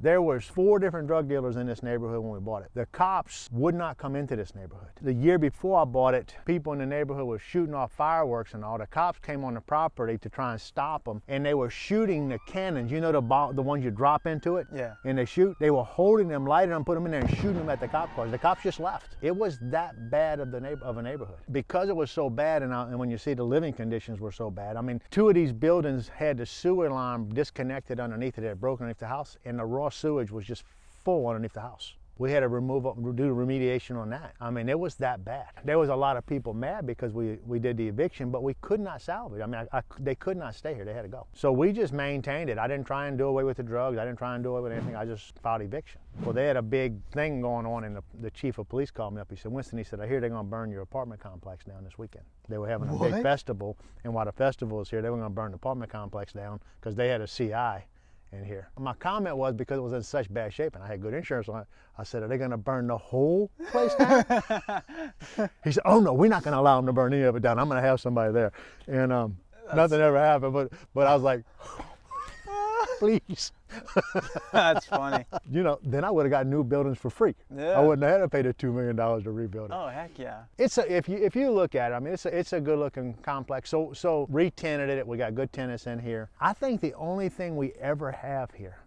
There was 4 different drug dealers in this neighborhood when we bought it. The cops would not come into this neighborhood. The year before I bought it, people in the neighborhood were shooting off fireworks and all. The cops came on the property to try and stop them, and they were shooting the cannons, you know, the ones you drop into it? Yeah. And they shoot. They were holding them, lighting them, put them in there and shooting them at the cop cars. The cops just left. It was that bad of a neighborhood. Because it was so bad, and when you see the living conditions were so bad, I mean, 2 of these buildings had the sewer line disconnected underneath it. It had broken underneath the house, and the raw sewage was just full underneath the house. We had to do remediation on that. I mean, it was that bad. There was a lot of people mad because we did the eviction, but we could not salvage. I mean, they could not stay here. They had to go. So we just maintained it. I didn't try and do away with the drugs. I didn't try and do away with anything. I just filed eviction. Well, they had a big thing going on, and the chief of police called me up. He said, Winston, he said, I hear they're going to burn your apartment complex down this weekend. They were having a big festival, and while the festival was here, they were going to burn the apartment complex down because they had a CI in here. My comment was, because it was in such bad shape and I had good insurance on it, I said, are they going to burn the whole place down? He said, oh no, we're not going to allow them to burn any of it down. I'm going to have somebody there. And nothing ever happened, but I was like, please. That's funny. You know, then I would have got new buildings for free. Yeah. I wouldn't have had to pay the $2 million to rebuild it. Oh, heck yeah. If you look at it, I mean, it's a good looking complex. So re-tenanted it. We got good tenants in here. I think the only thing we ever have here